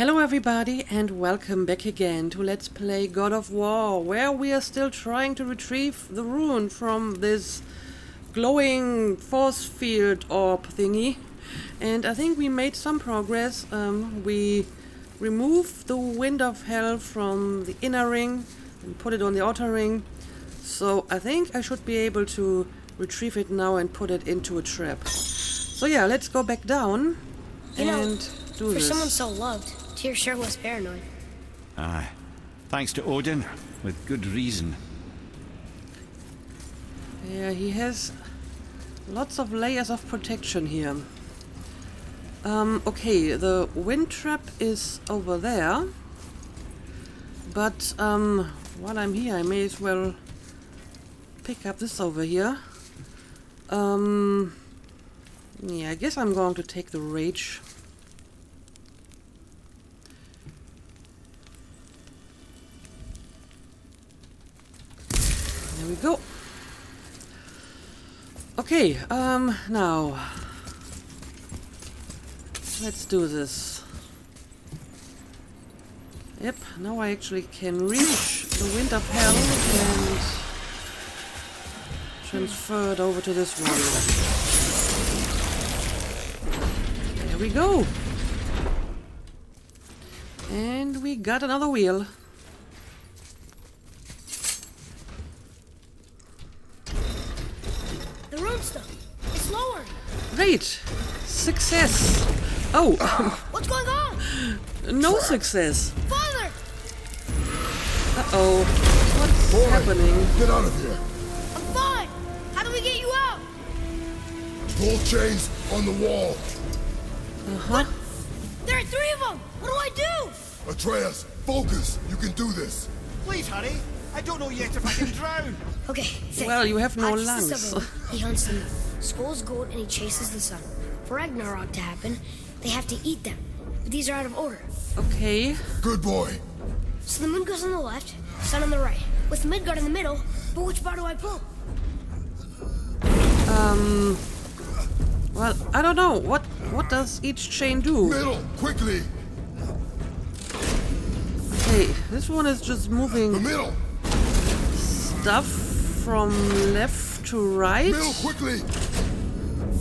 Hello everybody and welcome back again to Let's Play God of War, where we are still trying to retrieve the rune from this glowing force field orb thingy. And I think we made some progress. We removed the wind of hell from the inner ring and put it on the outer ring. So I think I should be able to retrieve it now and put it into a trap. So yeah, let's go back down and do this. For someone so loved, Tyr sure was paranoid. Aye. Thanks to Odin, with good reason. Yeah, he has lots of layers of protection here. Okay, the wind trap is over there. But while I'm here, I may as well pick up this over here. Yeah, I guess I'm going to take the rage. There we go. Okay, now let's do this. Yep, now I actually can reach the wind of hell and transfer it over to this one. There we go. And we got another wheel. It's lower. Great! Success! Oh! What's going on? No success! Father! Uh-oh. What's happening? Get out of here! I'm fine. How do we get you out? Pull chains on the wall. Uh-huh. There are three of them. What do I do? Atreus, focus. You can do this. Please hurry. I don't know yet if I can drown. Okay, think. Well, you have no Hotch's the lungs. stubborn. He hunts the moon. Skull's goat and he chases the sun. For Ragnarok to happen, they have to eat them. But these are out of order. Okay. Good boy. So the moon goes on the left, sun on the right. With Midgard in the middle, but which bar do I pull? Well, I don't know. What does each chain do? Middle, quickly. Okay, this one is just The moving middle. stuff from left to right. Middle, quickly.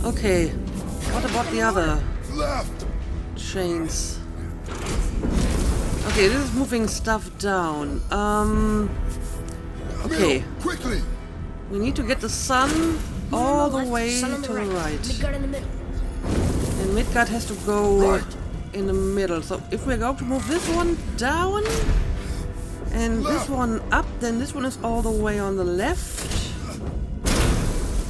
Okay. What about the other Left. chains? Okay, this is moving stuff down. Okay. Middle, quickly. We need to get the sun all the way sun on to the the right. Midgard in the middle. And Midgard has to go Right. in the middle. So if we're going to move this one down and this Left. one up, then this one is all the way on the left.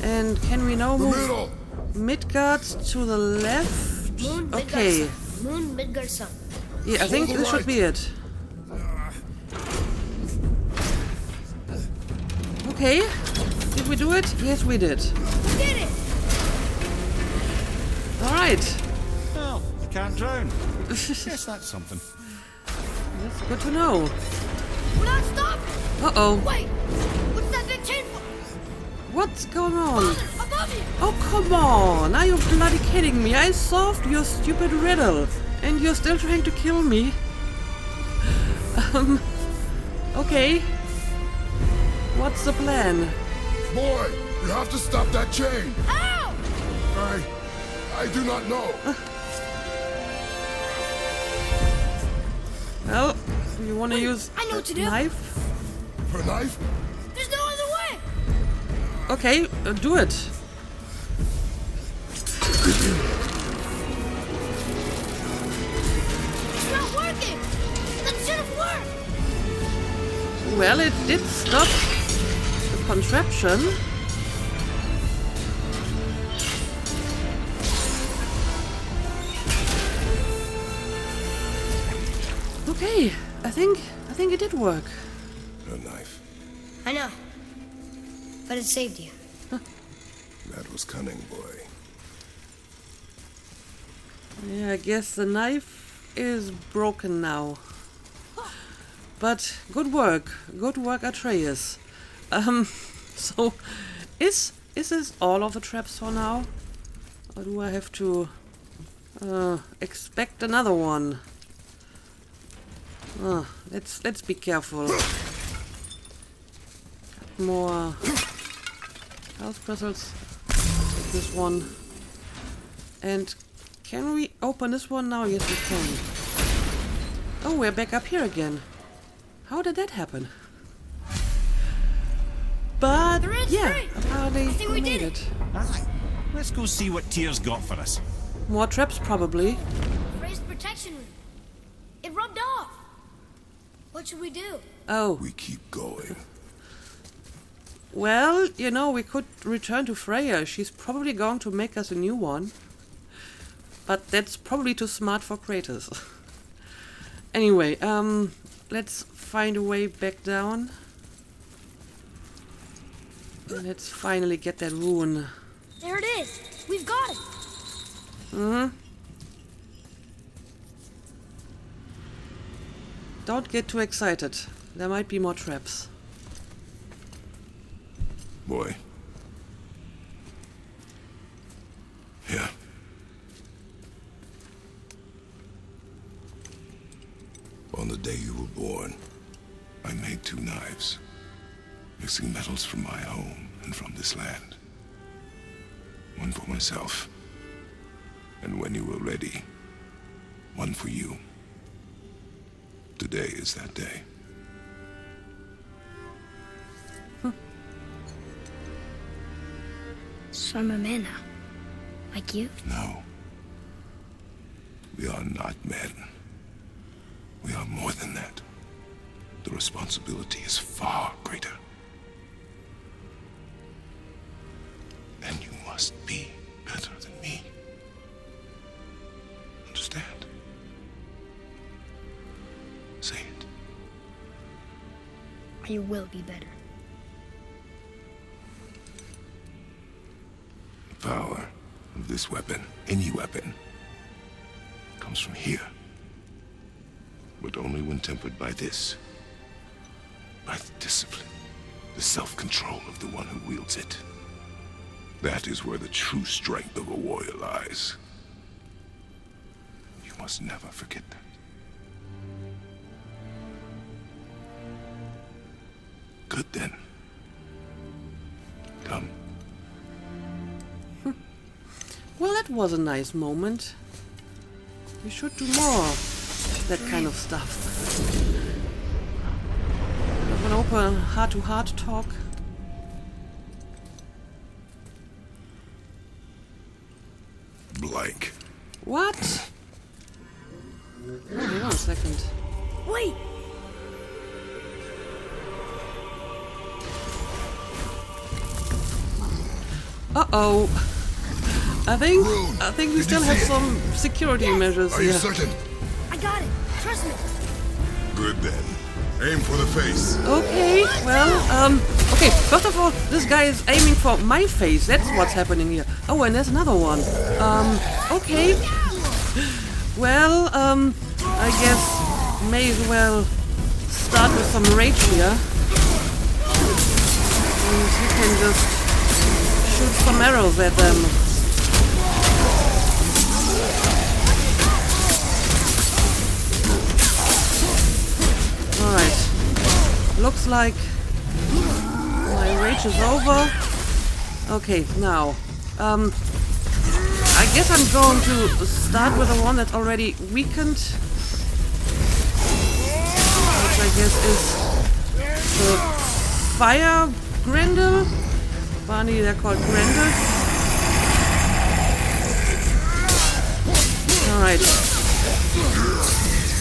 And can we now The move middle. Midgard to the left? Moon, Midgard, Okay. sun. Moon, Midgard, sun. Yeah, I think Hold this should right. be it. Okay. Did we do it? Yes, we did. We did it! All right. Well, I can't drown. Guess that's something. That's good to know. We're not stopping! Uh-oh. Wait! What's that big chain for? What's going on? Father, above you! Oh, come on! Are you bloody kidding me? I solved your stupid riddle, and you're still trying to kill me. Okay. What's the plan? Boy, you have to stop that chain. How? I do not know. Well, do you want to use I know what to a do. knife? Her knife? There's no other way! Okay, do it. It's not working! That should have worked! Well, it did stop the contraption. Okay, I think it did work. Her knife. I know. But it saved you. That was cunning, boy. Yeah, I guess the knife is broken now. But good work, Atreus. So is this all of the traps for now? Or do I have to expect another one? Oh, let's be careful. Got more health crystals. I'll take this one. And can we open this one now? Yes, we can. Oh, we're back up here again. How did that happen? But yeah, apparently we made it. Aye. Let's go see what Tyr's got for us. More traps, probably. Raised protection room. It rubbed off. What should we do? Oh. We keep going. Well, you know, we could return to Freya. She's probably going to make us a new one. But that's probably too smart for Kratos. Anyway, let's find a way back down. And let's finally get that rune. There it is. We've got it. Don't get too excited. There might be more traps. Boy. Yeah. On the day you were born, I made 2 knives, mixing metals from my home and from this land. One for myself, and when you were ready, one for you. Today is that day. So I'm a man now. Like you? No. We are not men. We are more than that. The responsibility is far greater. And you must be better than me. Understand? Say it. You will be better. The power of this weapon, any weapon, comes from here. But only when tempered by this. By the discipline, the self-control of the one who wields it. That is where the true strength of a warrior lies. You must never forget that. Good then. Come. Well, that was a nice moment. We should do more of that kind of stuff. Have an open heart-to-heart talk. Blank. What? Oh, hang on a second. Wait! Uh-oh. I think we did still you have see it? some security measures Are you here. certain? I got it. Trust me. Good then. Aim for the face. Okay, well, okay, first of all, this guy is aiming for my face. That's what's happening here. Oh, and there's another one. Okay. Well, I guess may as well start with some rage here. And you can just shoot some arrows at them. Alright. Looks like my rage is over. Okay, now. I guess I'm going to start with the one that's already weakened. Which I guess is the fire grendel. Barney, they're called grendels. Alright.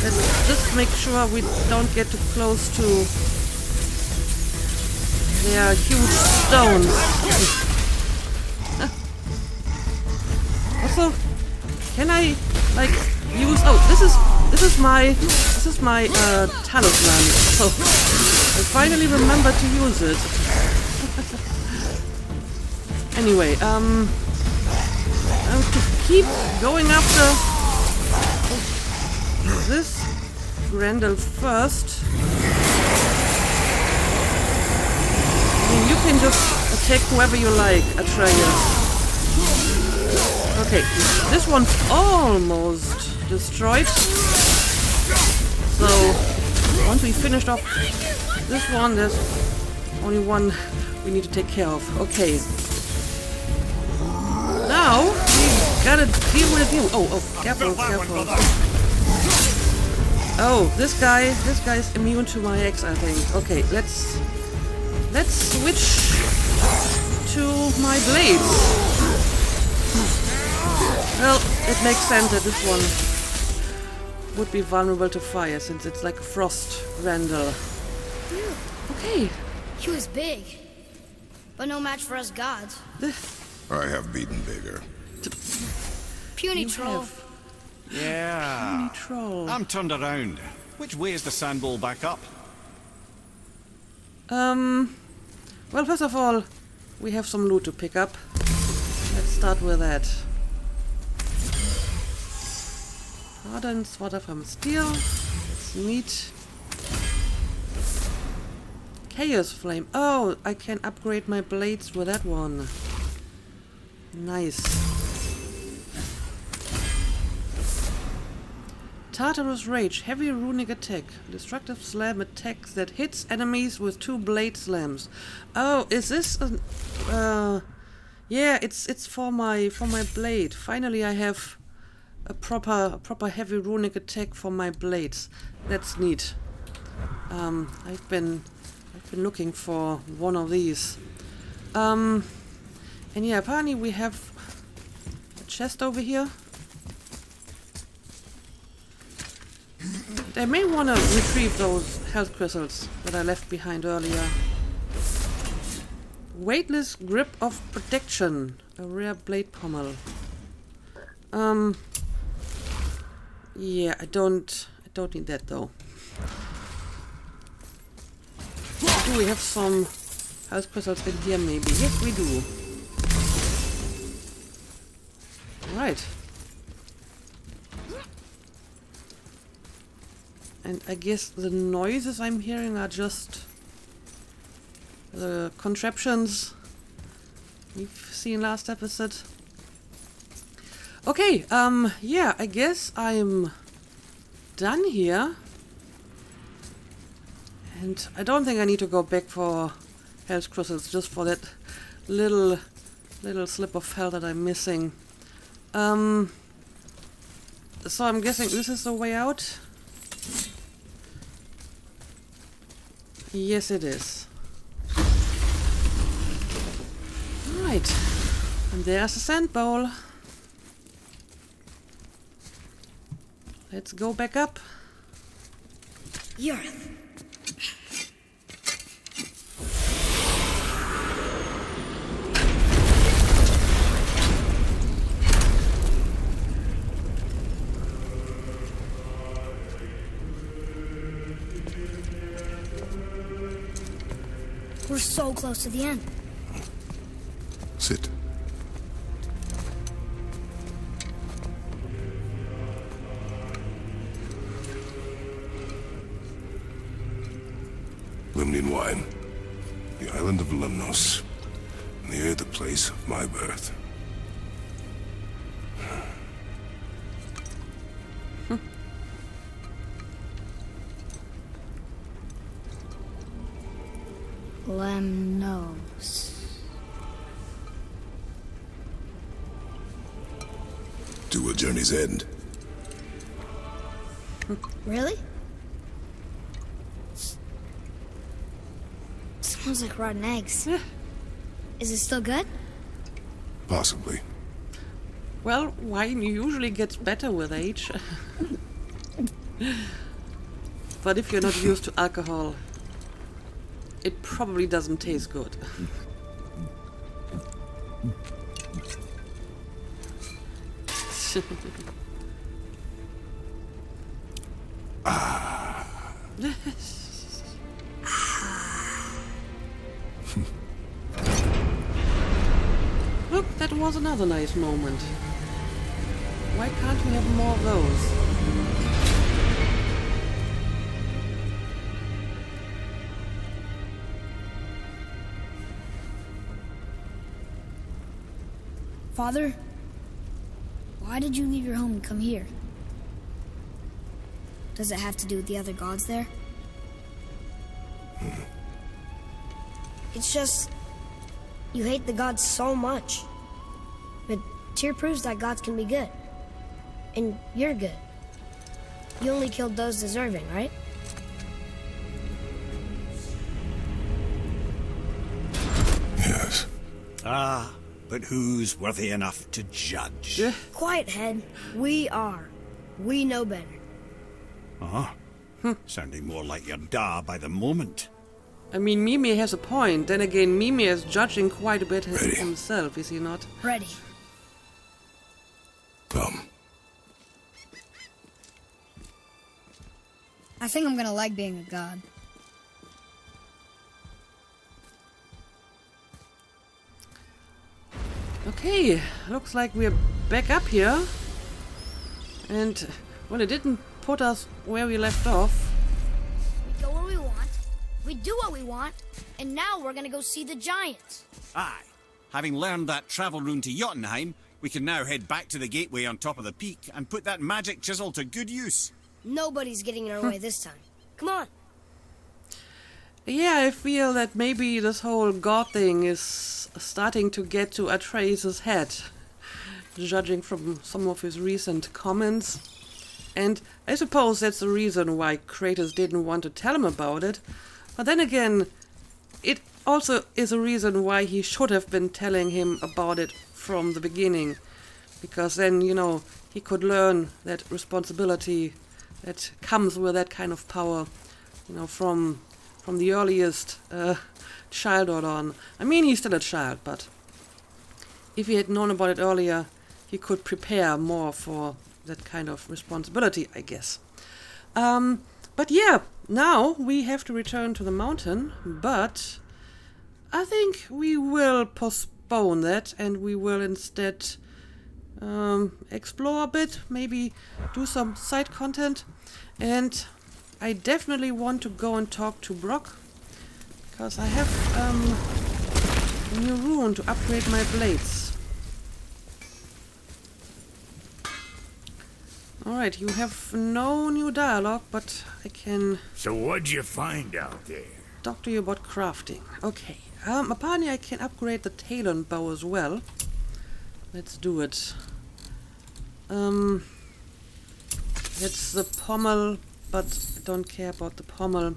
Let's just make sure we don't get too close to their huge stones. Also, can I like use? Oh, this is my talisman. So I finally remembered to use it. Anyway, I'm to keep going after this Grendel first. I mean, you can just attack whoever you like, Atreus. Okay, this one's almost destroyed. So Once we finished off this one, there's only one we need to take care of. Okay. Now, we gotta deal with you. Oh, careful, careful. Oh, this guy is immune to my X, I think. Okay, let's switch to my blades. Well, it makes sense that this one would be vulnerable to fire since it's like a frost randall. Okay. He was big, but no match for us gods. I have beaten bigger. Puny troll. Yeah. Troll. I'm turned around. Which way is the sandball back up? Well, first of all, we have some loot to pick up. Let's start with that. Hardened water from steel. It's neat. Chaos flame. Oh, I can upgrade my blades with that one. Nice. Tartarus Rage. Heavy runic attack. Destructive slam attacks that hits enemies with 2 blade slams. Oh, is this a... yeah, it's for my blade. Finally I have a proper heavy runic attack for my blades. That's neat. I've been looking for one of these. And yeah, apparently we have a chest over here. I may want to retrieve those health crystals that I left behind earlier. Weightless grip of protection. A rare blade pommel. Yeah, I don't need that though. Do we have some health crystals in here maybe? Yes, we do. Right. And I guess the noises I'm hearing are just the contraptions we've seen last episode. Okay, yeah, I guess I'm done here. And I don't think I need to go back for health crystals, just for that little slip of hell that I'm missing. So I'm guessing this is the way out? Yes, it is. Right. And there's the sand bowl. Let's go back up. Yarth. We're so close to the end. Sit. Limnian wine. The island of Lemnos. Near the place of my birth. Lemnos. To a journey's end. Really? Smells like rotten eggs. Is it still good? Possibly. Well, wine usually gets better with age. But if you're not used to alcohol, it probably doesn't taste good. Look, that was another nice moment. Why can't we have more of those? Father, why did you leave your home and come here? Does it have to do with the other gods there? It's just... you hate the gods so much. But Tyr proves that gods can be good. And you're good. You only killed those deserving, right? Yes. Ah, but who's worthy enough to judge? Quiet, head. We are. We know better. Sounding more like your da by the moment. I mean, Mimi has a point. Then again, Mimi is judging quite a bit Ready. himself, is he not? Ready. Come. I think I'm gonna like being a god. Okay, looks like we're back up here. And, well, it didn't put us where we left off. We go where we want. We do what we want. And now we're gonna go see the giants. Aye. Having learned that travel rune to Jotunheim, we can now head back to the gateway on top of the peak and put that magic chisel to good use. Nobody's getting in our way this time. Come on. Yeah, I feel that maybe this whole god thing is starting to get to Atreus' head, judging from some of his recent comments. And I suppose that's the reason why Kratos didn't want to tell him about it. But then again, it also is a reason why he should have been telling him about it from the beginning. Because then, you know, he could learn that responsibility that comes with that kind of power, you know, from the earliest childhood on. I mean, he's still a child, but if he had known about it earlier, he could prepare more for that kind of responsibility, I guess. But yeah, now we have to return to the mountain, but I think we will postpone that and we will instead explore a bit, maybe do some side content. And I definitely want to go and talk to Brock, because I have a new rune to upgrade my blades. Alright, you have no new dialogue, but I can So what'd you find out there? talk to you about crafting. Okay, apparently I can upgrade the Talon bow as well. Let's do it. That's the pommel, but I don't care about the pommel.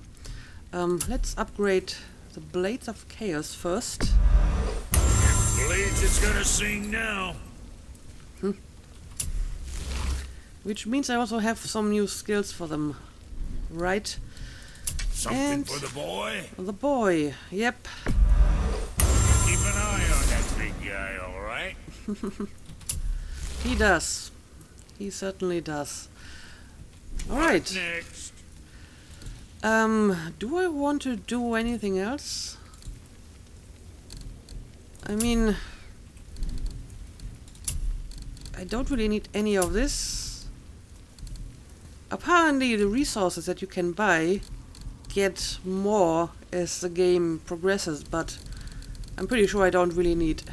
Let's upgrade the Blades of Chaos first. Blades is gonna sing now. Which means I also have some new skills for them. Right? Something And- for the boy? The boy, yep. Keep an eye on that big guy, alright? He does. He certainly does. Alright. Next. Do I want to do anything else? I mean, I don't really need any of this. Apparently the resources that you can buy get more as the game progresses, but I'm pretty sure I don't really need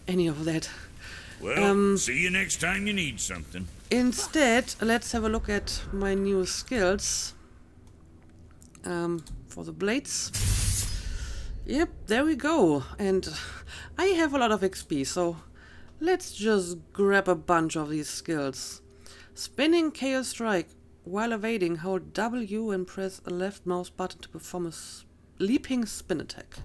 any of that. Well, see you next time you need something. Instead, let's have a look at my new skills. For the blades. Yep, there we go. And I have a lot of XP, so let's just grab a bunch of these skills. Spinning Chaos Strike. While evading, hold W and press a left mouse button to perform a leaping spin attack.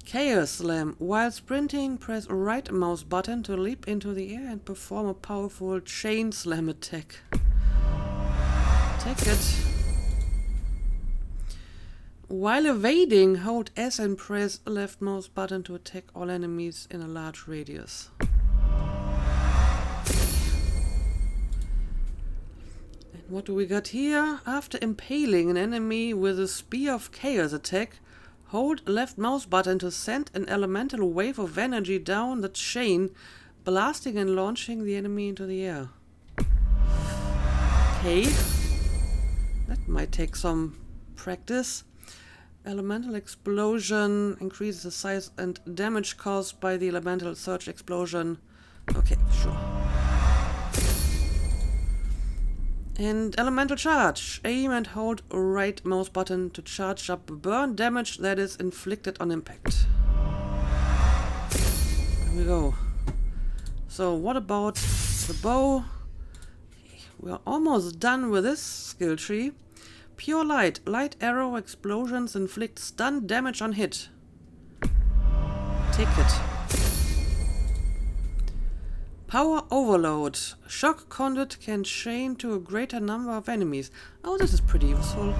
Chaos Slam. While sprinting, press right mouse button to leap into the air and perform a powerful chain slam attack. Take it. While evading, hold S and press left mouse button to attack all enemies in a large radius. And what do we got here? After impaling an enemy with a Spear of Chaos attack, hold left mouse button to send an elemental wave of energy down the chain, blasting and launching the enemy into the air. Okay. That might take some practice. Elemental explosion increases the size and damage caused by the elemental surge explosion. Okay, sure. And elemental charge. Aim and hold right mouse button to charge up burn damage that is inflicted on impact. There we go. So what about the bow? We're almost done with this skill tree. Pure light. Light arrow explosions inflict stun damage on hit. Take it. Power overload. Shock conduit can chain to a greater number of enemies. Oh, this is pretty useful.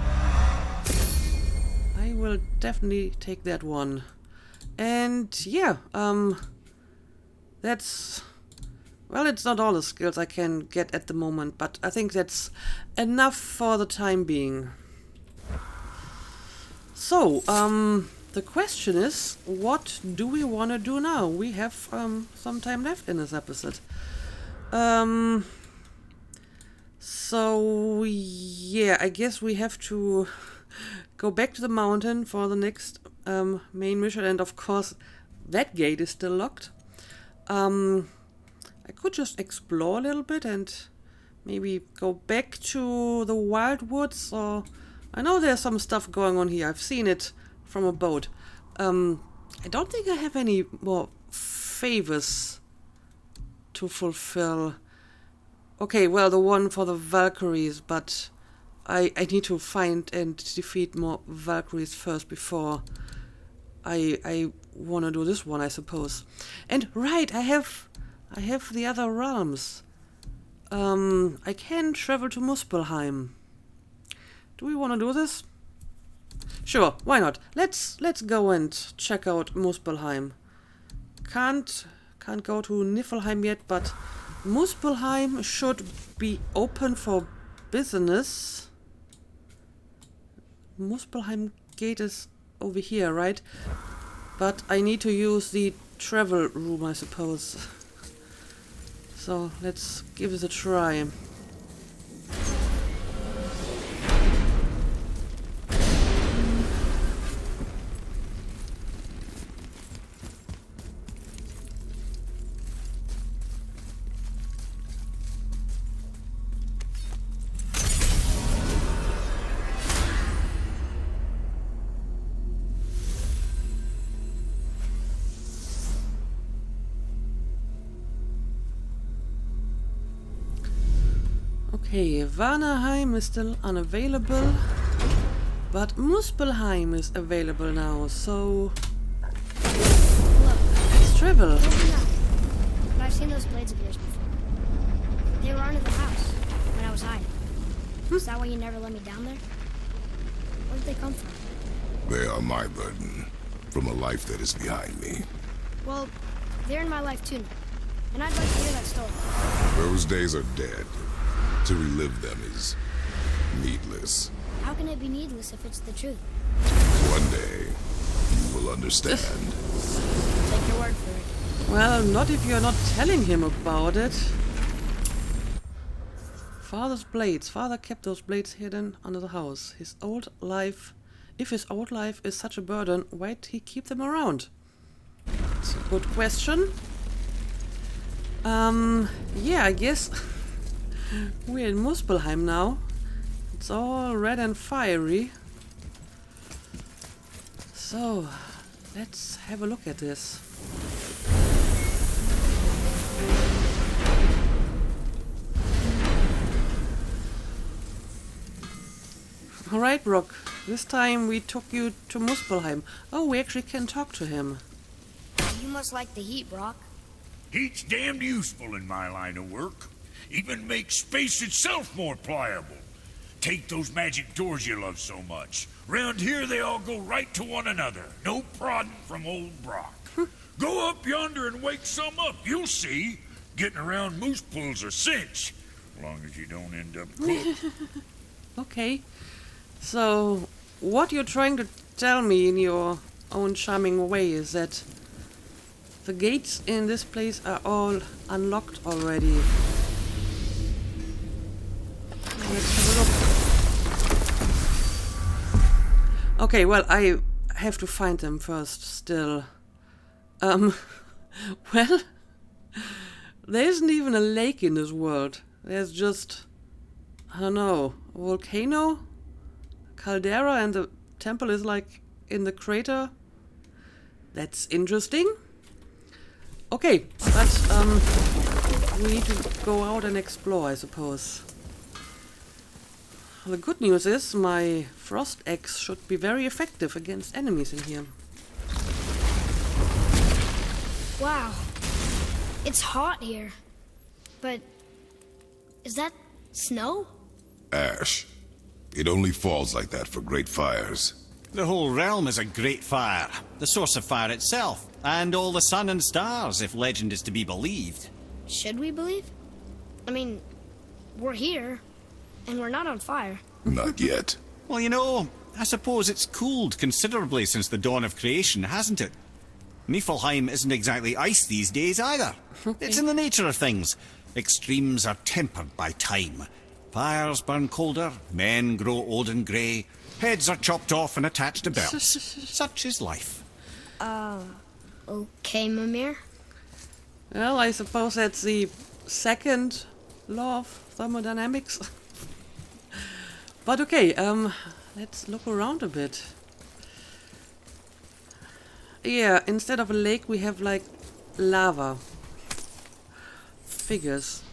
I will definitely take that one. And yeah, that's... Well, it's not all the skills I can get at the moment, but I think that's enough for the time being. So, the question is, what do we want to do now? We have some time left in this episode. So, yeah, I guess we have to go back to the mountain for the next main mission. And of course, that gate is still locked. I could just explore a little bit and maybe go back to the wildwoods. Or I know there's some stuff going on here. I've seen it from a boat. I don't think I have any more favors to fulfill. Okay, well, the one for the Valkyries, but I need to find and defeat more Valkyries first before I want to do this one, I suppose. And right, I have the other realms. I can travel to Muspelheim. Do we want to do this? Sure, why not? Let's go and check out Muspelheim. Can't go to Niflheim yet, but Muspelheim should be open for business. Muspelheim gate is over here, right? But I need to use the travel room, I suppose. So let's give it a try. Okay, Vanaheim is still unavailable, but Muspelheim is available now, so let's travel. Maybe not, but I've seen those blades of yours before. They were under the house when I was hiding. Is that why you never let me down there? Where did they come from? They are my burden, from a life that is behind me. Well, they're in my life too now, and I'd like to hear that story. Those days are dead. To relive them is needless. How can it be needless if it's the truth? One day, you will understand. Take your word for it. Well, not if you're not telling him about it. Father's blades. Father kept those blades hidden under the house. His old life... If his old life is such a burden, why'd he keep them around? It's a good question. Yeah, I guess... We're in Muspelheim now. It's all red and fiery. So, let's have a look at this. Alright, Brooke. This time we took you to Muspelheim. Oh, we actually can talk to him. You must like the heat, Brock. Heat's damned useful in my line of work. Even makes space itself more pliable. Take those magic doors you love so much. Round here they all go right to one another. No prodding from old Brock. Go up yonder and wake some up. You'll see. Getting around moose pools a cinch. As long as you don't end up cooked. Okay. So, what you're trying to tell me in your own charming way is that the gates in this place are all unlocked already. Let's have a look. Okay, well, I have to find them first, still. Well, there isn't even a lake in this world. There's just I don't know, a volcano, caldera, and the temple is like in the crater. That's interesting. Okay, but we need to go out and explore, I suppose. The good news is my frost axe should be very effective against enemies in here. Wow. It's hot here. But is that snow? Ash. It only falls like that for great fires. The whole realm is a great fire, the source of fire itself, and all the sun and stars, if legend is to be believed. Should we believe? I mean, we're here, and we're not on fire. Not yet. Well, you know, I suppose it's cooled considerably since the dawn of creation, hasn't it? Niflheim isn't exactly ice these days either. It's in the nature of things. Extremes are tempered by time. Fires burn colder, men grow old and grey, heads are chopped off and attached to belts. Such is life. Okay, Mimir. Well, I suppose that's the second law of thermodynamics. But okay, let's look around a bit. Yeah, instead of a lake we have like lava figures.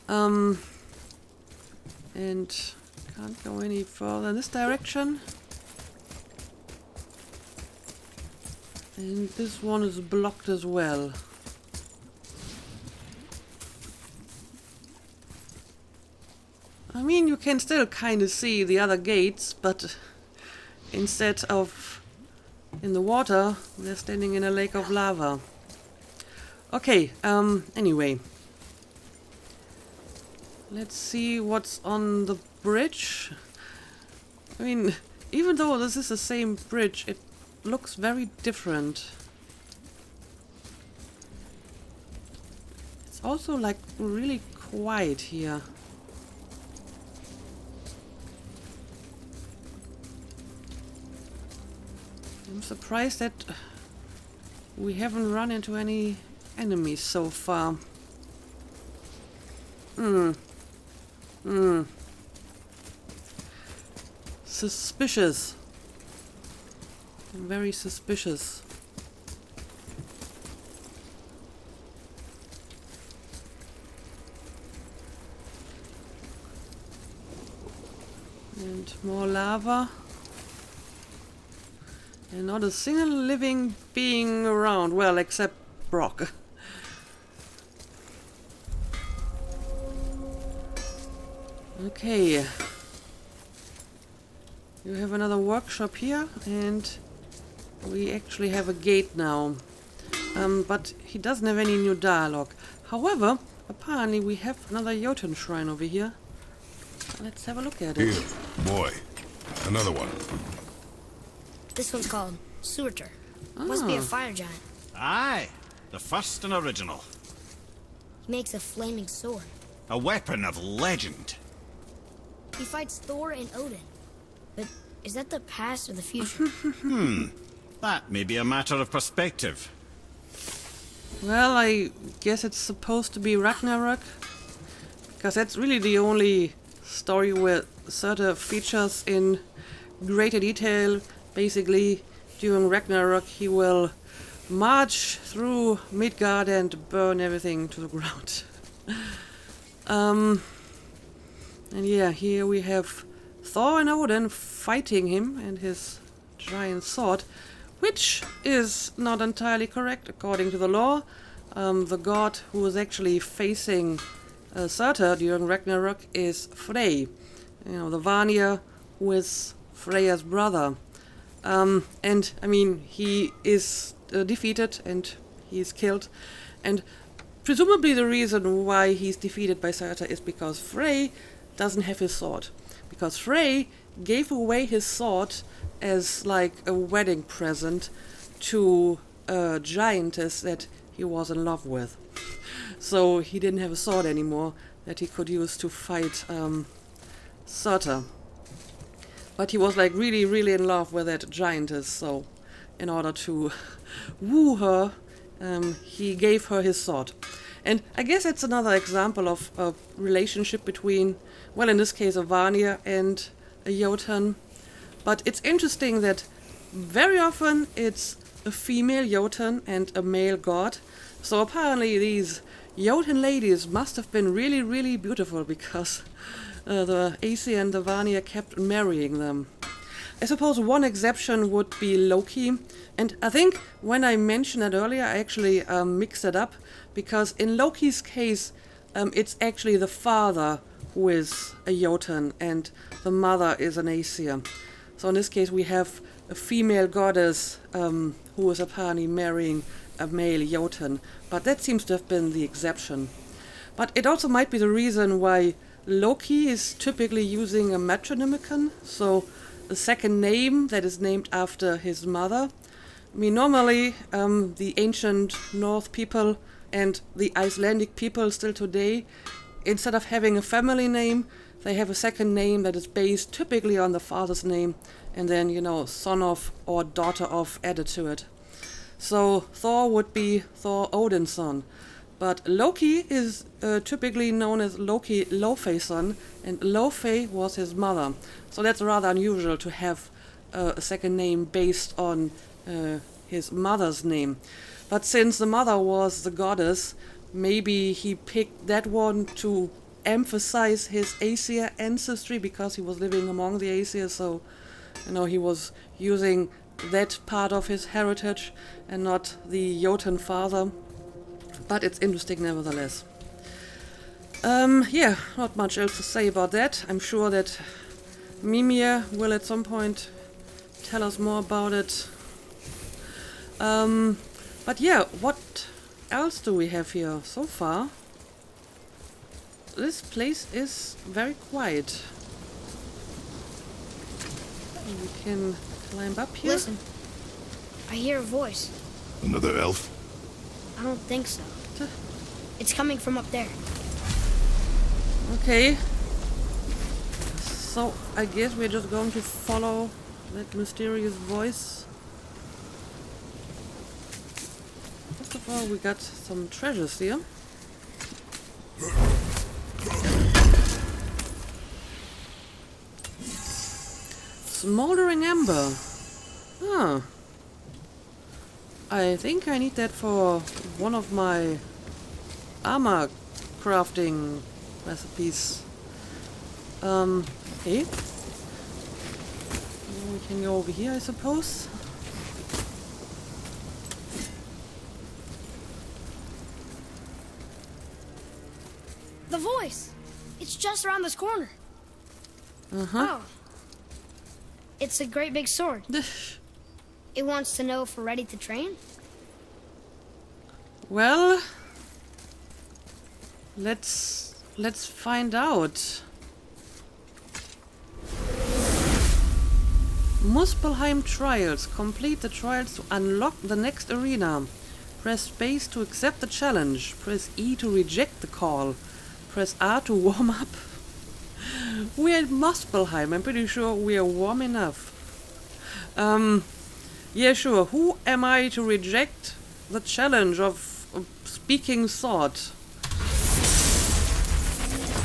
And can't go any further in this direction. And this one is blocked as well. I mean, you can still kind of see the other gates, but instead of in the water, they're standing in a lake of lava. Okay, anyway. Let's see what's on the bridge. I mean, even though this is the same bridge, it looks very different. It's also like really quiet here. I'm surprised that we haven't run into any enemies so far. Suspicious. Very suspicious. And more lava. And not a single living being around. Well, except Brock. Okay. You have another workshop here, and we actually have a gate now. But he doesn't have any new dialogue. However, apparently we have another Jotun shrine over here. Let's have a look at it. Here, boy. Another one. This one's called Surtur. Must be a fire giant. Aye, the first and original. He makes a flaming sword. A weapon of legend. He fights Thor and Odin. But is that the past or the future? That may be a matter of perspective. Well, I guess it's supposed to be Ragnarok. Because that's really the only story where Surtur features in greater detail. Basically, during Ragnarok, he will march through Midgard and burn everything to the ground. And yeah, here we have Thor and Odin fighting him and his giant sword, which is not entirely correct according to the lore. The god who is actually facing Surtur during Ragnarok is Frey. You know, the Vanir, who is Freya's brother. And, I mean, he is defeated and he is killed. And presumably the reason why he's defeated by Surtur is because Frey doesn't have his sword. Because Frey gave away his sword as like a wedding present to a giantess that he was in love with. So he didn't have a sword anymore that he could use to fight Surtur. But he was like really, really in love with that giantess, so in order to woo her, he gave her his sword. And I guess it's another example of a relationship between, well, in this case, a Vanir and a Jotun. But it's interesting that very often it's a female Jotun and a male god. So apparently these Jotun ladies must have been really, really beautiful, because the Aesir and the Vanir kept marrying them. I suppose one exception would be Loki. And I think when I mentioned it earlier, I actually mixed it up, because in Loki's case, it's actually the father who is a Jotun and the mother is an Aesir. So in this case, we have a female goddess who is apparently marrying a male Jotun. But that seems to have been the exception. But it also might be the reason why Loki is typically using a matronymican, so a second name that is named after his mother. I mean, normally the ancient North people and the Icelandic people still today, instead of having a family name, they have a second name that is based typically on the father's name, and then, you know, son of or daughter of added to it. So Thor would be Thor Odin's son. But Loki is typically known as Loki Laufey's son, and Laufey was his mother. So that's rather unusual to have a second name based on his mother's name. But since the mother was the goddess, maybe he picked that one to emphasize his Aesir ancestry, because he was living among the Aesir, so, you know, he was using that part of his heritage and not the Jotun father. But it's interesting nevertheless. Yeah, not much else to say about that. I'm sure that Mimir will at some point tell us more about it. But yeah, what else do we have here so far? This place is very quiet. We can climb up here. Listen, I hear a voice. Another elf? I don't think so. It's coming from up there. Okay. So I guess we're just going to follow that mysterious voice. First of all, we got some treasures here. Smoldering ember. Huh. I think I need that for one of my armor crafting recipes. Okay. We can go over here, I suppose. The voice! It's just around this corner. Uh-huh. Oh. It's a great big sword. It wants to know if we're ready to train? Well, let's find out. Muspelheim Trials. Complete the trials to unlock the next arena. Press space to accept the challenge. Press E to reject the call. Press R to warm up. We're at Muspelheim. I'm pretty sure we are warm enough. Yeah, sure. Who am I to reject the challenge of a speaking sword?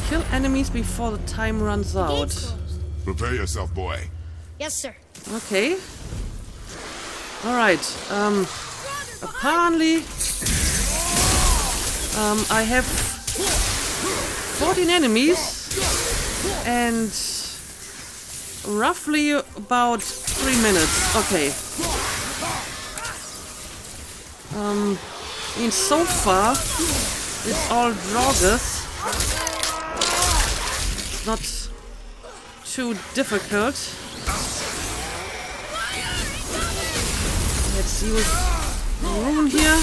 Kill enemies before the time runs out. Gate's closed. Prepare yourself, boy. Yes, sir. Okay. Alright. Apparently, I have 14 enemies and roughly about 3 minutes. Okay. I mean, so far, it's all Draugrs. It's not too difficult. Let's use Rune here.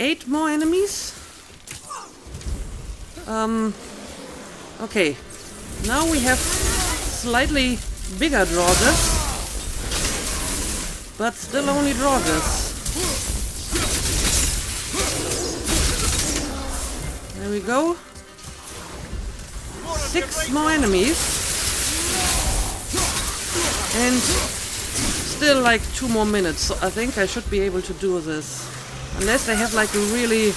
8 more enemies. Okay. Now we have slightly bigger Draugrs, but still only Draugrs. There we go. 6 more enemies. And still like 2 more minutes, so I think I should be able to do this. Unless they have like a really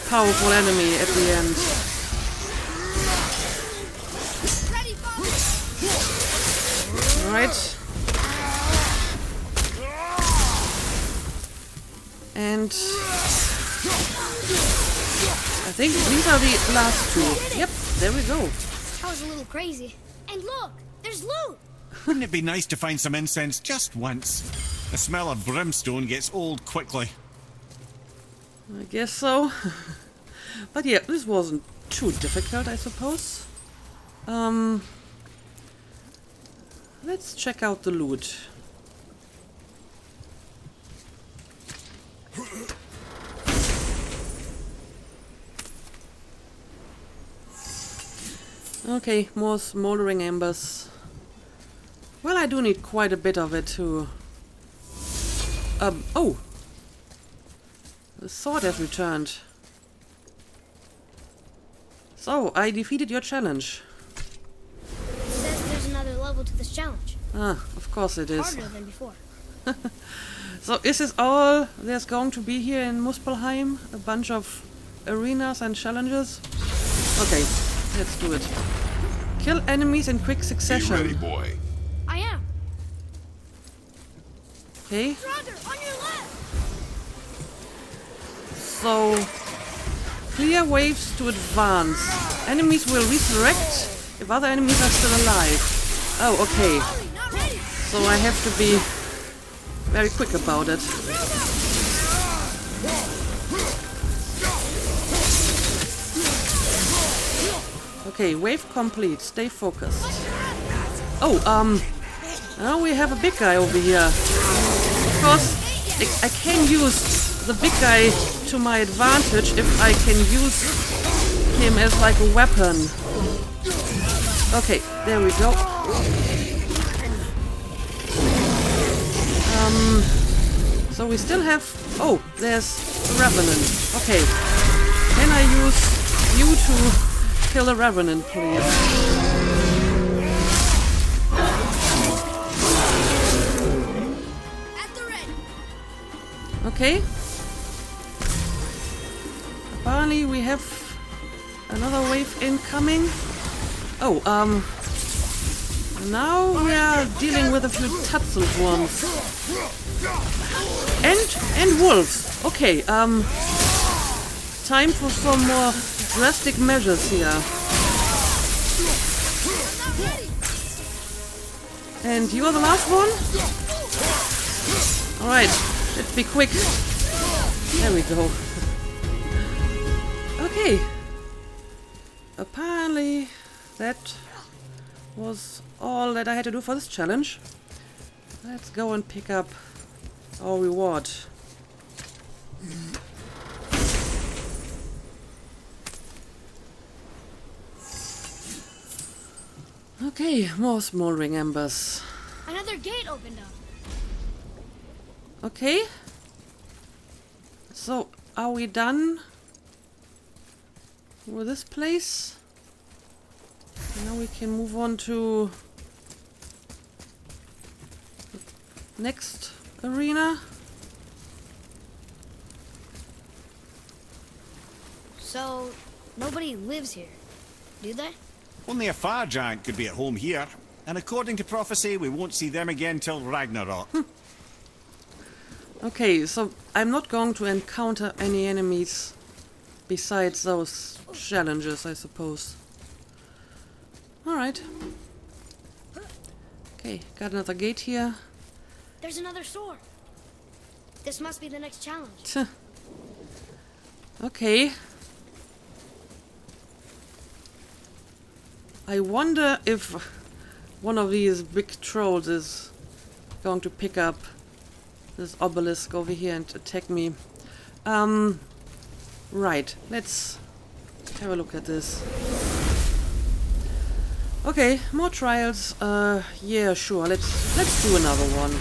powerful enemy at the end. Alright. And I think these are the last two. Yep, there we go. That was a little crazy. And look, there's loot. Wouldn't it be nice to find some incense just once? The smell of brimstone gets old quickly. I guess so. But yeah, this wasn't too difficult, I suppose. Let's check out the loot. Okay, more smoldering embers. Well, I do need quite a bit of it to... oh! The sword has returned. So, I defeated your challenge. It says there's another level to this challenge. Ah, of course it is. Harder than before. So, is this all there's going to be here in Muspelheim? A bunch of arenas and challenges? Okay, let's do it. Kill enemies in quick succession. Be ready, boy. I am. Okay, Brother, on your left. so clear waves to advance. Enemies will resurrect if other enemies are still alive. Oh, okay. Ollie, not ready. So I have to be very quick about it. Okay, wave complete. Stay focused. Oh, now we have a big guy over here. Of course, I can use the big guy to my advantage if I can use him as like a weapon. Okay, there we go. So we still have... Oh, there's the Revenant. Okay. Can I use you to kill the Revenant, please? At the ready. Okay. Apparently we have another wave incoming. Oh, now we are dealing with a few Tatzel worms. And wolves. Okay, time for some more drastic measures here. And you are the last one? Alright, let's be quick. There we go. Okay. Apparently that was all that I had to do for this challenge. Let's go and pick up our reward. Okay, more smoldering embers. Another gate opened up. Okay. So, are we done with this place? Now we can move on to the next arena. So, nobody lives here, do they? Only a fire giant could be at home here, and according to prophecy, we won't see them again till Ragnarok. Okay, so I'm not going to encounter any enemies besides those challenges, I suppose. Alright. Okay, got another gate here. There's another sword. This must be the next challenge. Tch. Okay. I wonder if one of these big trolls is going to pick up this obelisk over here and attack me. Right, let's have a look at this. Okay, more trials. Yeah, sure. Let's do another one.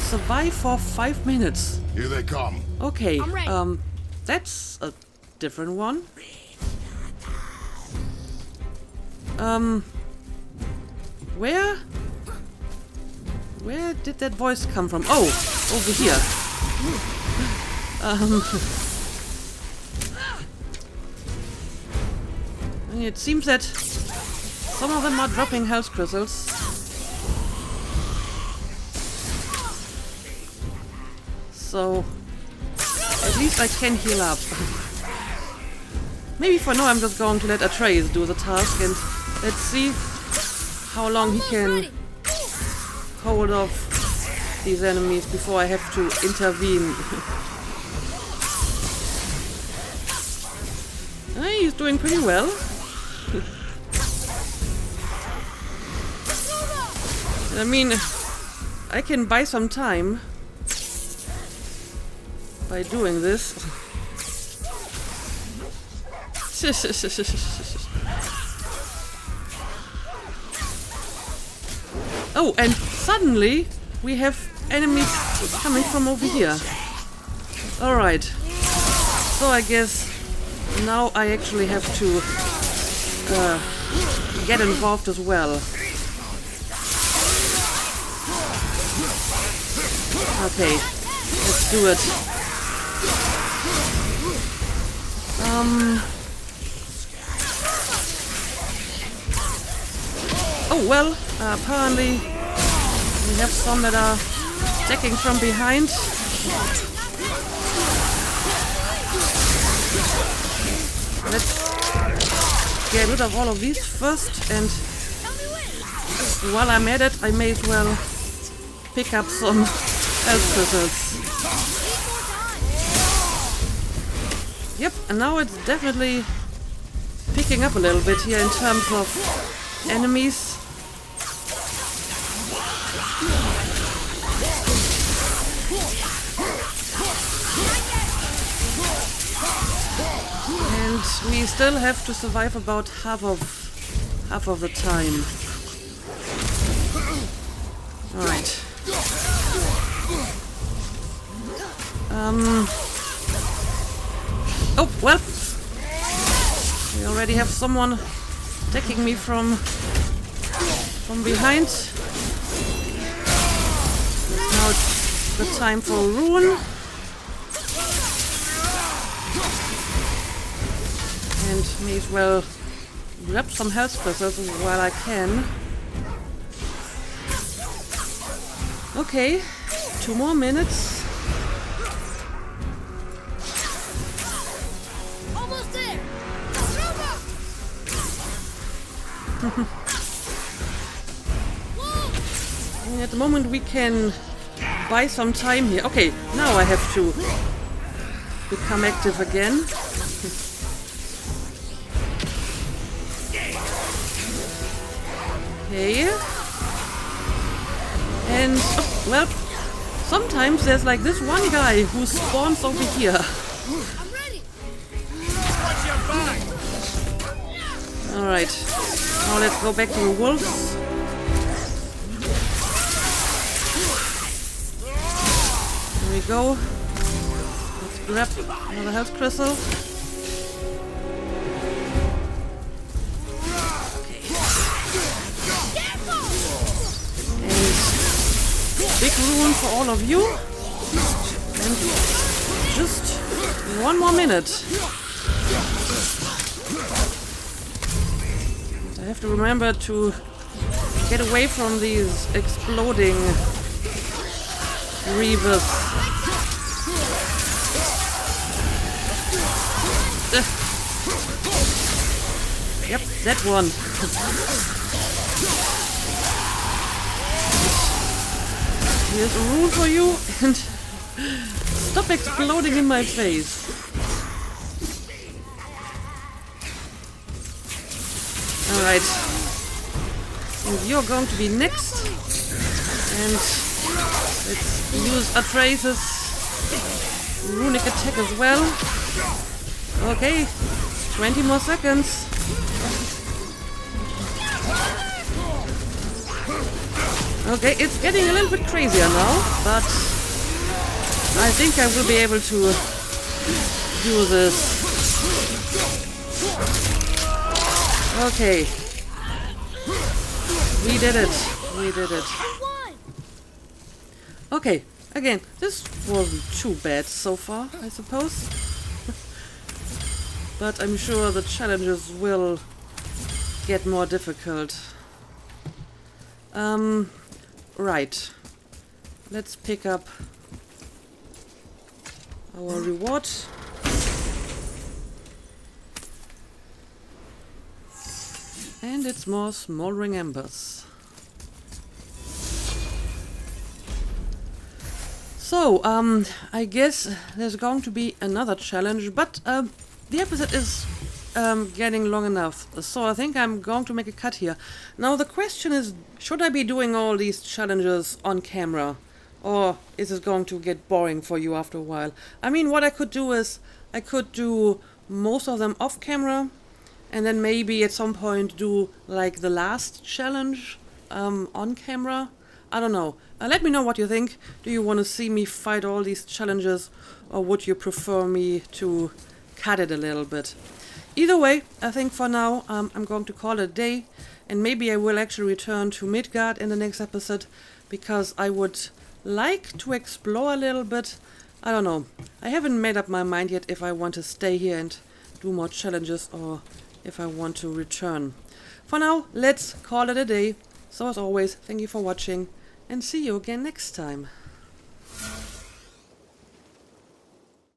Survive for 5 minutes. Here they come. Okay. I'm ready. That's a different one. Where did that voice come from? Oh, over here. It seems that some of them are dropping health crystals. So at least I can heal up. Maybe for now I'm just going to let Atreus do the task and let's see how long he can hold off these enemies before I have to intervene. He's doing pretty well. I mean, I can buy some time by doing this. Oh, and suddenly we have enemies coming from over here. Alright. So I guess now I actually have to get involved as well. Okay, let's do it. Oh well, apparently we have some that are attacking from behind. Let's get rid of all of these first, and while I'm at it, I may as well pick up some health crystals. Yep, and now it's definitely picking up a little bit here in terms of enemies. And we still have to survive about half of the time. Alright. Oh, well. We already have someone attacking me from behind. Now it's the time for Rune. And may as well grab some health crystals while I can. Okay, 2 more minutes. Almost there. And at the moment we can buy some time here. Okay, now I have to become active again. Okay. And, oh, well, sometimes there's like this one guy who spawns over here. I'm ready. Alright, now let's go back to the wolves. There we go. Let's grab another health crystal. Big Rune for all of you. And just 1 more minute. I have to remember to get away from these exploding reavers. Yep, that one. Here's a rune for you, and stop exploding in my face. Alright. And you're going to be next. And let's use Atreus' runic attack as well. Okay, 20 more seconds. Okay, it's getting a little bit crazier now, but I think I will be able to do this. Okay. We did it. We did it. Okay, Again, this wasn't too bad so far, I suppose. But I'm sure the challenges will get more difficult. Right. Let's pick up our reward. And it's more smoldering embers. So, I guess there's going to be another challenge, but the episode is getting long enough, so I think I'm going to make a cut here. Now the question is, should I be doing all these challenges on camera? Or is it going to get boring for you after a while? I mean, what I could do is, I could do most of them off camera, and then maybe at some point do like the last challenge on camera. I don't know. Let me know what you think. Do you want to see me fight all these challenges, or would you prefer me to cut it a little bit? Either way, I think for now I'm going to call it a day, and maybe I will actually return to Midgard in the next episode, because I would like to explore a little bit. I don't know. I haven't made up my mind yet if I want to stay here and do more challenges or if I want to return. For now, let's call it a day. So as always, thank you for watching, and see you again next time.